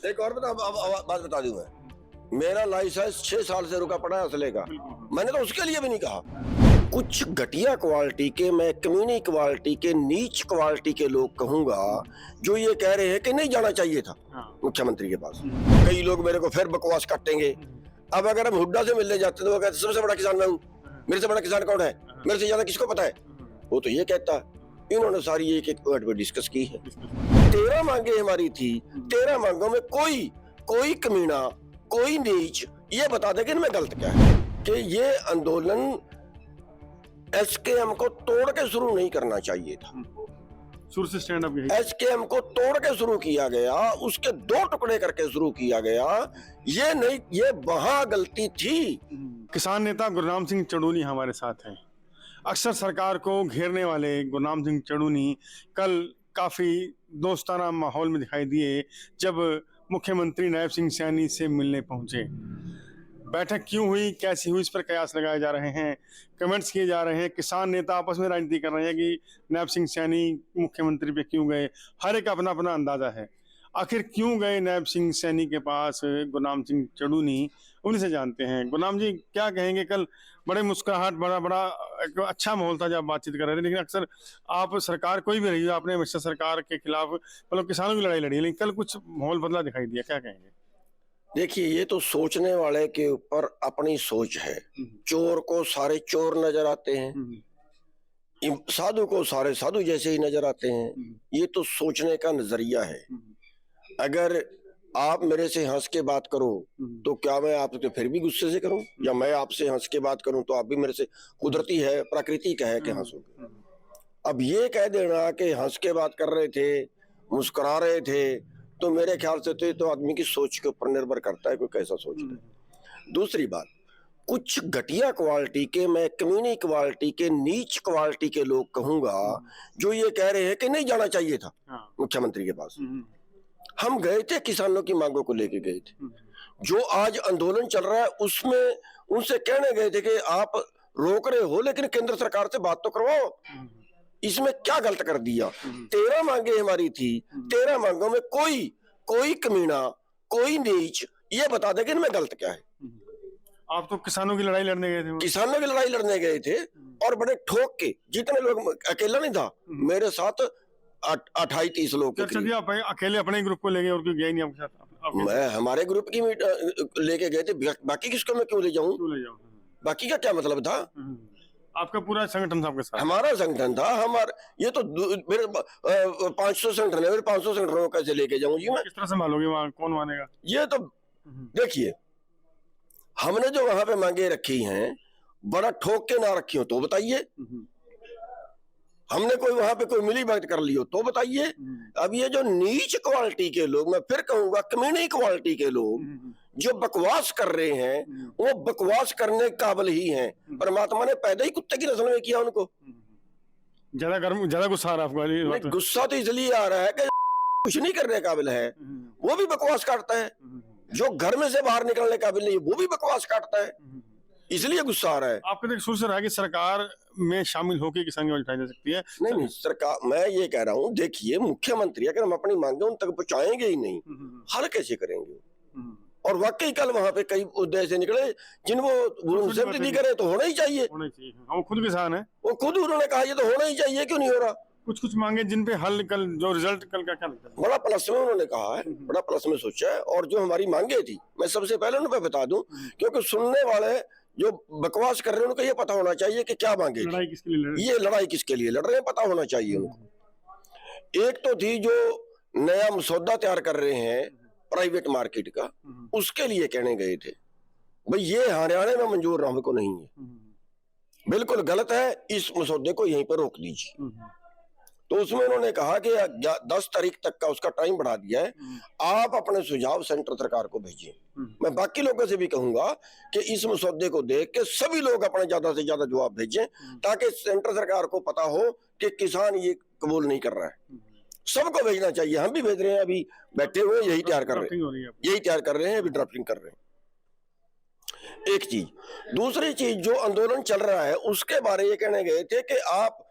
एक और बता, अब बात बता दूं मैं, मेरा लाइसेंस 6 साल से रुका पड़ा है असले का, मैंने तो उसके लिए भी नहीं कहा। कुछ घटिया क्वालिटी के, मैं कमीनी क्वालिटी के, नीच क्वालिटी के लोग कहूंगा जो ये कह रहे हैं कि नहीं जाना चाहिए था मुख्यमंत्री के पास। कई लोग मेरे को फिर बकवास काटेंगे। अब अगर हम हुड्डा से मिलने जाते तो वो कहते सबसे बड़ा किसान मैं हूँ, मेरे से बड़ा किसान कौन है, मेरे से ज्यादा किसको पता है, वो तो ये कहता है। इन्होंने सारी एक एक वर्ड पर डिस्कस की है। 13 मांगे हमारी थी, 13 मांगों में कोई कमीना, कोई नीच ये बता दे कि इनमें गलत क्या है। कि ये आंदोलन एसकेएम को तोड़ के शुरू नहीं करना चाहिए था। शुरू से स्टैंड अप एसकेएम को तोड़ के शुरू किया गया, उसके 2 टुकड़े करके शुरू किया गया, ये नहीं, ये वहां गलती थी। किसान नेता गुरनाम सिंह चड़ूनी हमारे साथ हैं। अक्सर सरकार को घेरने वाले गुरनाम सिंह चड़ूनी कल काफी दोस्ताना माहौल में दिखाई दिए जब मुख्यमंत्री नायब सिंह सैनी से मिलने पहुंचे। बैठक क्यों हुई, कैसी हुई, इस पर कयास लगाए जा रहे हैं, कमेंट्स किए जा रहे हैं। किसान नेता आपस में राजनीति कर रहे हैं कि नायब सिंह सैनी मुख्यमंत्री पे क्यों गए। हर एक अपना अपना अंदाजा है। आखिर क्यों गए नायब सिंह सैनी के पास गुरनाम सिंह चड़ूनी, उन्हीं से जानते हैं। गुरनाम जी क्या कहेंगे? कल बड़े मुस्कुराहट, बड़ा एक अच्छा माहौल था जब बातचीत कर रहे थे, लेकिन अक्सर आप सरकार कोई भी रही हो, आपने हमेशा सरकार के खिलाफ मतलब किसानों की लड़ाई लड़ी है, लेकिन कल कुछ माहौल बदला दिखाई दिया, क्या कहेंगे? देखिए, ये तो सोचने वाले के ऊपर अपनी सोच है। चोर को सारे चोर नजर आते हैं, साधु को सारे साधु जैसे ही नजर आते हैं। ये तो सोचने का नजरिया है। अगर आप मेरे से हंस के बात करो तो क्या मैं आपसे फिर भी गुस्से से करूं, या मैं आपसे हंस के बात करूं तो आप भी मेरे से, कुदरती है, प्राकृतिक है कि हंसोगे। अब ये कह देना कि हंस के बात कर रहे थे, मुस्कुरा रहे थे, तो मेरे ख्याल से तो आदमी की सोच के ऊपर निर्भर करता है कोई कैसा सोचता है। दूसरी बात, कुछ घटिया क्वालिटी के, मैं कमीनी क्वालिटी के, नीच क्वालिटी के लोग कहूंगा जो ये कह रहे हैं कि नहीं जाना चाहिए था मुख्यमंत्री के पास। हम गए थे, किसानों की मांगों को लेके गए थे। जो आज आंदोलन चल रहा है उसमें उनसे कहने गए थे कि आप रोक रहे हो लेकिन केंद्र सरकार से बात तो करवाओ, इसमें क्या गलत कर दिया। 13 मांगे हमारी थी, 13 मांगों में कोई कमीना, कोई नीच ये बता दे कि इनमें गलत क्या है। आप तो किसानों की लड़ाई लड़ने गए थे। किसानों की लड़ाई लड़ने गए थे और बड़े ठोक के, जितने लोग, अकेला नहीं था, मेरे साथ 28-30 लोग। आप अकेले अपने ग्रुप को ले गए और क्यों गए नहीं आपके साथ? मैं हमारे ग्रुप की लेके गए थे, बाकी किसको मैं क्यों ले जाऊं? बाकी का क्या मतलब था? आपका पूरा संगठन था आपके साथ? हमारा संगठन था। ये तो मेरे 500 संगठन है, 500 संगठनों को कैसे लेके जाऊं जी मैं? किस तरह संभालोगे? वहाँ कौन मानेगा? ये तो देखिए, हमने जो वहां पे मांगे रखी हैं, बड़ा ठोक के ना रखी हो तो बताइए। हमने कोई वहां पे कोई मिली भगत कर ली हो तो बताइए। अब ये जो नीच क्वालिटी के लोग, मैं फिर कहूंगा कमीनी क्वालिटी के लोग जो बकवास कर रहे हैं, वो बकवास करने काबिल ही हैं। परमात्मा ने पैदा ही कुत्ते की नस्ल में किया उनको। ज्यादा गुस्सा आ रहा है आपको? गुस्सा तो इसलिए आ रहा है कि कुछ नहीं करने काबिल है, वो भी बकवास काटता है। जो घर में से बाहर निकलने काबिल नहीं है वो भी बकवास काटता है, इसलिए गुस्सा आ रहा है। आपको तो शुरू से रहा कि सरकार में शामिल होकर किसान की आवाज उठाई जा सकती है। नहीं, सरकार, मैं ये कह रहा हूँ, देखिए मुख्यमंत्री अगर हम अपनी मांगे उन तक पहुंचाएंगे ही नहीं, हल कैसे करेंगे? और वाकई कल वहां पे कई उद्देश्य निकले जिनको उनसे विरोधी करे तो होना ही चाहिए। वो खुद किसान है, वो खुद उन्होंने कहा ये तो होना ही चाहिए, क्यों नहीं हो रहा? कुछ मांगे जिन पे हल, कल जो रिजल्ट कल का क्या लगता है? बड़ा प्लस में उन्होंने कहा है, बड़ा प्लस में सोचा है। और जो हमारी मांगे थी, मैं सबसे पहले उन पे बता दूं, क्योंकि सुनने वाले जो बकवास कर रहे हैं उनको ये पता होना चाहिए कि क्या मांगे, लड़ाई किसके लिए लड़ रहे हैं, ये लड़ाई किसके लिए लड़ रहे हैं, पता होना चाहिए उनको। एक तो थी जो नया मसौदा तैयार कर रहे हैं प्राइवेट मार्केट का, उसके लिए कहने गए थे। भाई ये हरियाणा में मंजूर हमको नहीं है, बिल्कुल गलत है, इस मसौदे को यहीं पर रोक दीजिए। तो उसमें उन्होंने कहा कि 10 तारीख तक का उसका टाइम बढ़ा दिया है, आप अपने सुझाव सेंटर सरकार को भेजिए। मैं बाकी लोगों से भी कहूंगा कि इस मसौदे को देख के सभी लोग अपने ज्यादा से ज्यादा जवाब भेजें, ताकि सेंटर सरकार को पता हो कि किसान ये कबूल नहीं कर रहा है। सबको भेजना चाहिए, हम भी भेज रहे हैं, अभी बैठे हुए यही तैयार कर रहे हैं, यही तैयार कर रहे हैं, अभी ड्राफ्टिंग कर रहे हैं। एक चीज, दूसरी चीज, जो आंदोलन चल रहा है उसके बारे ये कहने गए थे कि आप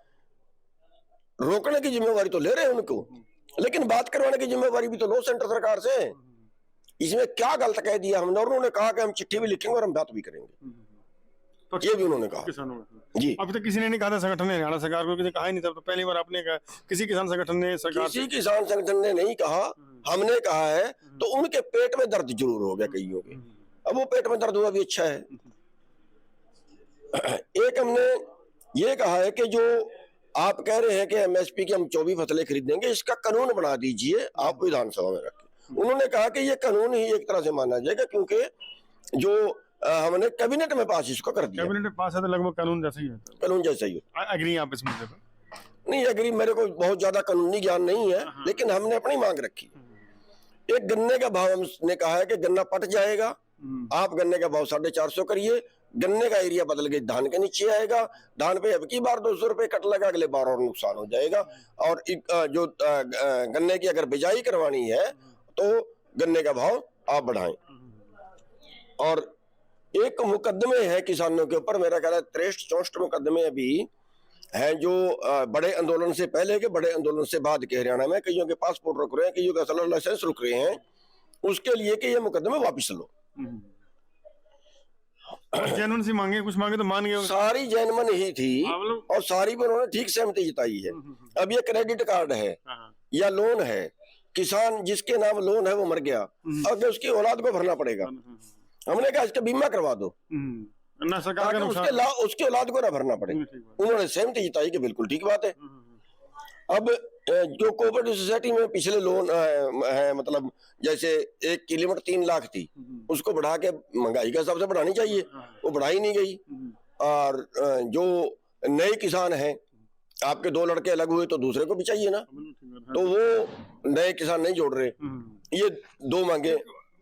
रोकने की जिम्मेवारी तो ले रहे हैं उनको, लेकिन बात करवाने की जिम्मेवारी भी तो लो सेंटर सरकार से। इसमें क्या गलत कह दिया हमने, और उन्होंने कहा कि हम चिट्ठी भी लिखेंगे और हम बात भी करेंगे, तो ये भी उन्होंने कहा। किसानों में जी, अभी तक किसी ने नहीं कहा था, संगठन ने, हरियाणा सरकार को किसी ने कहा ही नहीं था, तो पहली बार आपने कहा किसी किसान संगठन ने सरकार किसी किसान संगठन ने नहीं कहा, हमने कहा है। तो उनके पेट में दर्द जरूर हो गया कईयों के, अब वो पेट में दर्द हुआ भी अच्छा है। एक हमने ये कहा है कि जो आप कह रहे हैं कि एमएसपी की हम 24 फसलें खरीदेंगे, इसका कानून बना दीजिए आप विधानसभा में रखें। उन्होंने कहा कि ये कानून ही एक तरह से माना जाएगा, क्योंकि जो हमने कैबिनेट में पास इसको कर दिया, कैबिनेट में पास है तो लगभग कानून जैसा ही है, कानून जैसा ही हो। एग्री आप इस मुद्दे पर? नहीं एग्री, मेरे को बहुत ज्यादा कानूनी ज्ञान नहीं है, लेकिन हमने अपनी मांग रखी। एक गन्ने का भाव हमने कहा है कि गन्ना पट जाएगा, आप गन्ने का भाव 450 करिए, गन्ने का एरिया बदल के धान के नीचे आएगा, धान पे अब की बार 200 रुपए कट लगा, अगले बार और नुकसान हो जाएगा। और जो गन्ने की अगर बिजाई करवानी है तो गन्ने का भाव आप बढ़ाएं। और एक मुकदमे है किसानों के ऊपर, मेरा ख्याल है 63-64 मुकदमे अभी हैं, जो बड़े आंदोलन से पहले के, बड़े आंदोलन से बाद के हरियाणा में कईयों के पासपोर्ट रुक रहे हैं, कईयों का असल लाइसेंस रुक रहे हैं, उसके लिए कि ये मुकदमे वापिस लो। जेन्युइन सी मांगे, कुछ मांगे तो मान गए, सारी जेन्युइन ही थी और सारी पर उन्होंने ठीक सहमति जताई है। अब ये क्रेडिट कार्ड है या लोन है, किसान जिसके नाम लोन है वो मर गया, अब उसकी औलाद को भरना पड़ेगा। हमने कहा इसका बीमा करवा दो ना, सरकार का नुकसान उसके औलाद को ना भरना पड़े। उन्होंने सहमति जताई कि बिल्कुल ठीक बात है। अब जो कोऑपरेटिव सोसाइटी में पिछले लोन है, मतलब जैसे एक की लिमिट 3 लाख थी, उसको बढ़ा के महंगाई के हिसाब से बढ़ानी चाहिए, वो बढ़ाई नहीं गई। और जो नए किसान हैं, आपके 2 लड़के अलग हुए तो दूसरे को भी चाहिए ना, तो वो नए किसान नहीं जोड़ रहे। ये 2 मांगे।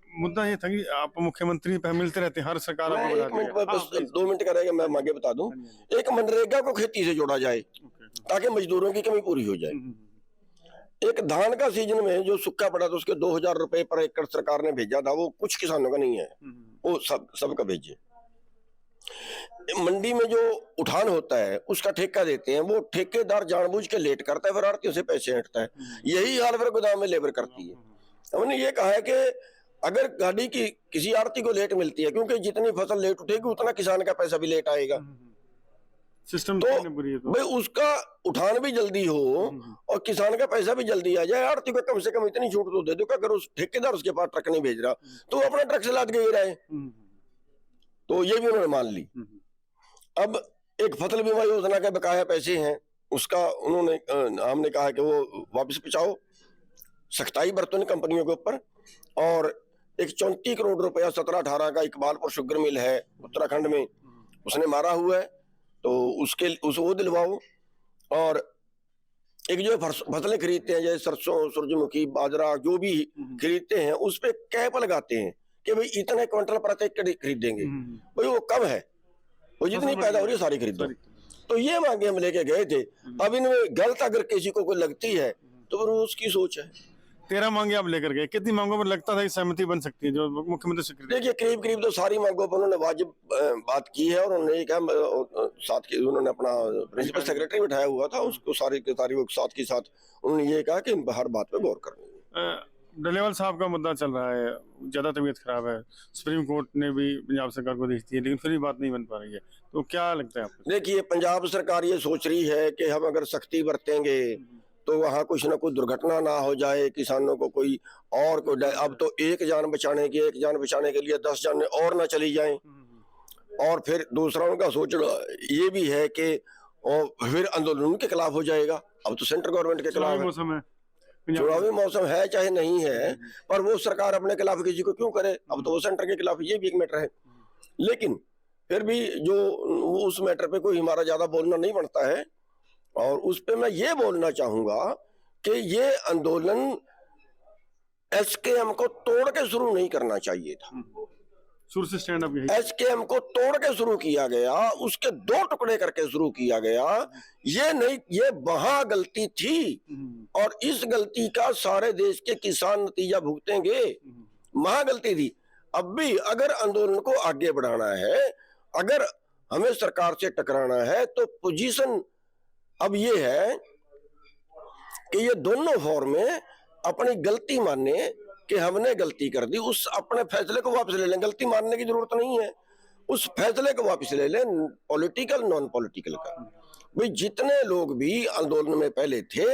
मुद्दा ये था कि आप मुख्यमंत्री पे मिलते रहते हैं, हर सरकार आपको एक मिनट बस 2 मिनट का रहेगा, मैं मांगे बता दूं। एक मनरेगा को खेती से जोड़ा जाए ताकि मजदूरों की कमी पूरी हो जाए। एक धान का सीजन में जो सूखा पड़ा था, उसके 2000 रुपए पर एकड़ सरकार ने भेजा था, वो कुछ किसानों का नहीं है, वो सबका भेजे। मंडी में जो उठान होता है उसका ठेका देते हैं, वो ठेकेदार जानबूझ के लेट करता है, फिर आड़तियों से पैसे हटता है। यही हाल फिर गोदाम में लेबर करती है। हमने ये कहा है कि अगर गाड़ी की किसी आड़ती को लेट मिलती है, क्योंकि जितनी फसल लेट उठेगी उतना किसान का पैसा भी लेट आएगा, सिस्टम तो भाई उसका उठान भी जल्दी हो और किसान का पैसा भी जल्दी आ जाए। आड़ती को कम से कम इतनी छूट तो दे दो कि अगर उस ठेकेदार उसके पास ट्रक नहीं भेज रहा तो वो अपना ट्रक से लाद के ही रहे। तो ये भी उन्होंने मान ली। अब एक फसल बीमा योजना के बकाया पैसे हैं, उसका उन्होंने हमने कहा कि वो वापस पहुंचाओ, सख्ताई बरतो इन कंपनियों के ऊपर। और एक 34 करोड़ रुपया 17-18 का इकबालपुर शुगर मिल है उत्तराखंड में, उसने मारा हुआ है, तो वो दिलवाओ। और एक जो फसलें खरीदते हैं जैसे सरसों, सूरजमुखी, बाजरा, जो भी खरीदते हैं उस पे कैप लगाते हैं कि भाई इतने क्विंटल प्रति एकड़ खरीदेंगे, भाई वो कम है, वो जितनी पैदा हो रही है सारी खरीदो। तो ये मांगे हम लेके गए थे। अब इनमें गलत अगर किसी को कोई लगती है तो फिर उसकी सोच है। 13 मांगे आप लेकर गए, कितनी मांगों पर लगता था कि सहमति बन सकती है जो मुख्यमंत्री से? देखिए करीब तो सारी मांगों पर उन्होंने वाजिब बात की है, और उन्होंने कहा साथ के उन्होंने अपना प्रिंसिपल सेक्रेटरी बिठाया हुआ था, उसको सारी के सारी साथ के साथ उन्होंने ये कहा कि हर बात पे गौर करनी है। डलेवाल साहब का मुद्दा चल रहा है, ज्यादा तबीयत खराब है, सुप्रीम कोर्ट ने भी पंजाब सरकार को देखती है, लेकिन फिर भी बात नहीं बन पा रही है, तो क्या लगता है आपको? देखिए पंजाब सरकार ये सोच रही है कि हम अगर सख्ती बरतेंगे तो वहाँ कुछ ना कुछ दुर्घटना ना हो जाए, किसानों को कोई और कोई अब तो एक जान बचाने के लिए 10 जानें और ना चली जाएं। और फिर दूसरा उनका सोचना ये भी है कि और फिर आंदोलन के खिलाफ हो जाएगा। अब तो सेंट्रल गवर्नमेंट के खिलाफ है, चुनावी मौसम है चाहे नहीं है, पर वो सरकार अपने खिलाफ किसी को क्यों करे? अब तो वो सेंटर के खिलाफ, ये भी एक मैटर है। लेकिन फिर भी जो उस मैटर पे कोई हमारा ज्यादा बोलना नहीं बनता है। और उस पे मैं ये बोलना चाहूंगा कि ये आंदोलन एसकेएम को तोड़ के शुरू नहीं करना चाहिए था। शुरू से स्टैंड अप एसकेएम को तोड़ के शुरू किया गया, उसके 2 टुकड़े करके शुरू किया गया। ये नहीं, ये वहां गलती थी और इस गलती का सारे देश के किसान नतीजा भुगतेंगे। वहां गलती थी। अब भी अगर आंदोलन को आगे बढ़ाना है, अगर हमें सरकार से टकराना है, तो पोजीशन अब ये है कि ये दोनों फोरम में अपनी गलती माने कि हमने गलती कर दी, उस अपने फैसले को वापस ले लें, गलती मानने की जरूरत नहीं है, उस फैसले को वापस ले लें, पॉलिटिकल नॉन पॉलिटिकल का। भाई जितने लोग भी आंदोलन में पहले थे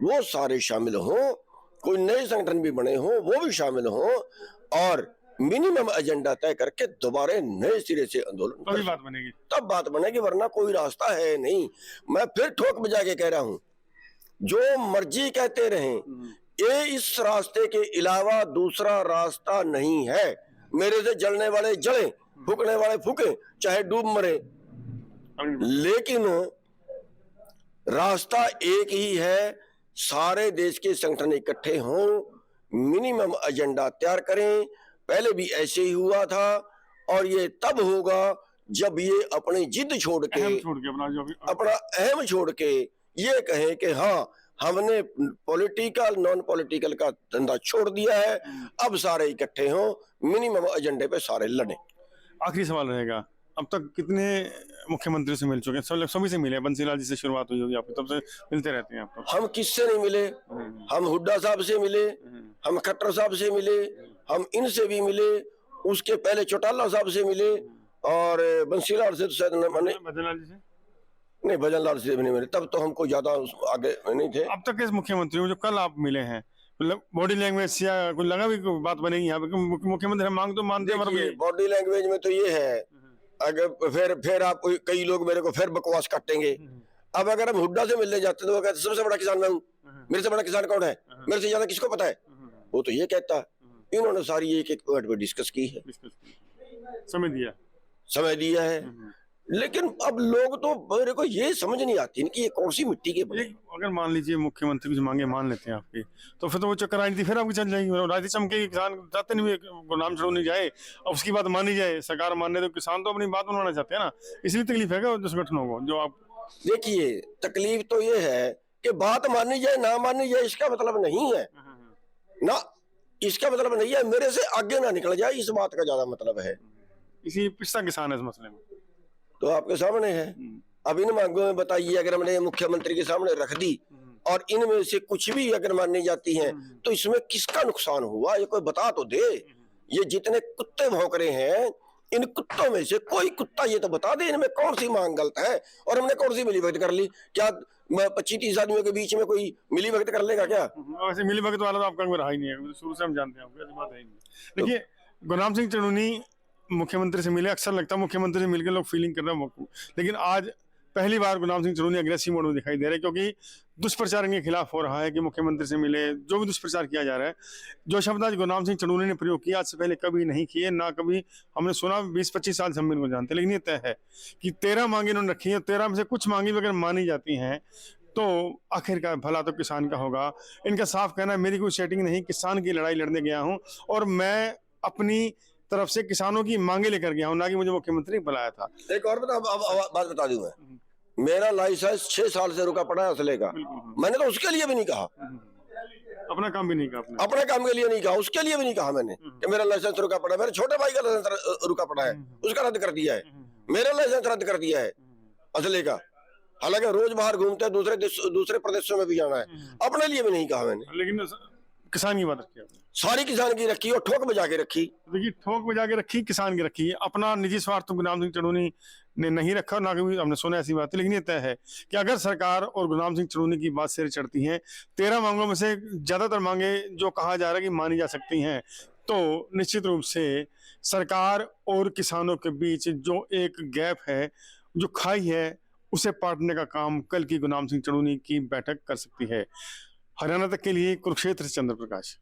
वो सारे शामिल हों, कोई नए संगठन भी बने हों वो भी शामिल हों, और मिनिमम एजेंडा तय करके दोबारा नए सिरे से आंदोलन तभी बात बनेगी, तब बात बनेगी, वरना कोई रास्ता है नहीं। मैं फिर ठोक बजा के कह रहा हूं, जो मर्जी कहते रहें, ये इस रास्ते के अलावा दूसरा रास्ता नहीं है। मेरे से जलने वाले जले, फूकने वाले फूके, चाहे डूब मरे, लेकिन रास्ता एक ही है, सारे देश के संगठन इकट्ठे हों, मिनिमम एजेंडा तैयार करें। पहले भी ऐसे ही हुआ था, और ये तब होगा जब ये अपनी जिद छोड़ के अपना अहम छोड़ के ये कहें कि हाँ हमने पॉलिटिकल नॉन पॉलिटिकल का धंधा छोड़ दिया है, अब सारे इकट्ठे हों, मिनिमम एजेंडे पे सारे लड़ें। आखिरी सवाल रहेगा, अब तक कितने मुख्यमंत्री से मिल चुके हैं? सभी से मिले? बंसीलाल जी से शुरुआत हुई होगी आपकी, तब से मिलते रहते हैं आप तो? हम किससे नहीं मिले? हम हुड्डा साहब से मिले, हम खट्टर साहब से मिले, हम इनसे भी मिले, उसके पहले चौटाला साहब से मिले, और बंसीलाल से तो शायद भजनलाल जी से नहीं, भजनलाल से भी नहीं मिले, तब तो हमको ज्यादा आगे नहीं थे। अब तक किस मुख्यमंत्री जो कल आप मिले हैं, मतलब बॉडी लैंग्वेज या कुछ लगा भी कोई बात बनेगी यहाँ पे? मुख्यमंत्री मांग तो मानते हैं, बॉडी लैंग्वेज में तो ये है, अगर फिर आप कई लोग मेरे को फिर बकवास काटेंगे। अब अगर हम हुड्डा से मिलने जाते तो वो कहते सबसे बड़ा किसान मैं हूँ, मेरे से बड़ा किसान कौन है, मेरे से ज्यादा किसको पता है, वो तो ये कहता है। इन्होंने सारी एक एक पॉइंट पे डिस्कस की है, समय दिया है, लेकिन अब लोग तो मेरे को ये समझ नहीं आती कि ये कौन सी मिट्टी के बने। अगर मान लीजिए मुख्यमंत्री की मांगे मान लेते हैं आपकी, तो फिर तो वो चक्कर राजनीति फिर आपकी चल जाएगी, राजनीति चमके, किसान चाहते नहीं गुलाम चढ़ानी जाए, और उसकी बात मानी जाए, सरकार मानने, तो किसान तो अपनी बात बनाना चाहते हैं ना, इसलिए तकलीफ है जो संगठनों को। जो आप देखिए, तकलीफ तो ये है कि बात मानी जाए ना मानी जाए इसका मतलब नहीं है ना, इसका मतलब नहीं है मेरे से आगे ना निकल जाए, इस बात का ज्यादा मतलब है। इसी पिछड़ा किसान है इस मसले में, तो आपके सामने है। अब इन मांगों में बताइए, अगर हमने मुख्यमंत्री के सामने रख दी और इनमें से कुछ भी अगर माननी जाती हैं तो इसमें किसका नुकसान हुआ, ये कोई बता तो दे। ये जितने कुत्ते भौंक रहे हैं, इन कुत्तों में से कोई कुत्ता ये तो बता दे इनमें कौन सी मांग गलत है और हमने कौन सी मिली भगत कर ली। क्या 25-30 आदमियों के बीच में कोई मिली भगत कर लेगा क्या? वैसे मिली भगत वाला तो आपका रहा ही नहीं है, शुरू से हम जानते हैं, ऐसी बात है नहीं। देखिए, गुलाम सिंह चढ़ूनी मुख्यमंत्री से मिले, अक्सर लगता है मुख्यमंत्री से मिलकर लोग फीलिंग कर रहे हैं, लेकिन आज पहली बार गुलाम सिंह चढ़ूनी अग्रेसिव मोड में दिखाई दे रहे हैं, क्योंकि दुष्प्रचार इनके खिलाफ हो रहा है कि मुख्यमंत्री से मिले, जो भी दुष्प्रचार किया जा रहा है। जो शब्द आज गुलाम सिंह चढ़ूनी ने प्रयोग किया, आज से पहले कभी नहीं किए, ना कभी हमने सुना। 20-25 साल से हम इनको जानते, लेकिन ये तय है कि 13 मांगे इन्होंने रखी है, 13 में से कुछ मांगी अगर मानी जाती हैं तो आखिरकार भला तो किसान का होगा। इनका साफ कहना है, मेरी कोई सेटिंग नहीं, किसान की लड़ाई लड़ने गया हूँ और मैं अपनी तरफ से किसानों की मांगे लेकर गया हूं, ना कि मुझे मुख्यमंत्री बुलाया था। एक और बात बता दूं मैं, मेरा लाइसेंस 6 साल से रुका पड़ा है असले का, मैंने तो उसके लिए भी नहीं कहा, अपना काम भी नहीं कहा, अपने काम के लिए नहीं कहा, उसके लिए भी नहीं कहा मैंने कि मेरा लाइसेंस रुका पड़ा है। मेरे छोटे भाई का लाइसेंस रुका पड़ा है, उसका रद्द कर दिया है, मेरा लाइसेंस रद्द कर दिया है असले का। हालांकि रोज बाहर घूमते हैं, दूसरे प्रदेशों में भी जाना है, अपने लिए भी नहीं कहा मैंने। लेकिन किसान की बात रखी, सारी किसान की रखी और ठोक बजा के रखी। देखिए, ठोक बजा के रखी, किसान की रखी, अपना निजी स्वार्थ तो गुलाम सिंह चढ़ूनी ने नहीं रखा, ना कभी हमने सुना ऐसी बात है। लेकिन ये तय है कि अगर सरकार और गुलाम सिंह चढ़ूनी की बात सिर चढ़ती है, 13 मांगों में से ज्यादातर मांगे जो कहा जा रहा है कि मानी जा सकती हैं, तो निश्चित रूप से सरकार और किसानों के बीच जो एक गैप है, जो खाई है, उसे पाटने का काम कल की गुलाम सिंह चढ़ूनी की बैठक कर सकती है। हरियाणा तक के लिए कुरुक्षेत्र से चंद्र प्रकाश।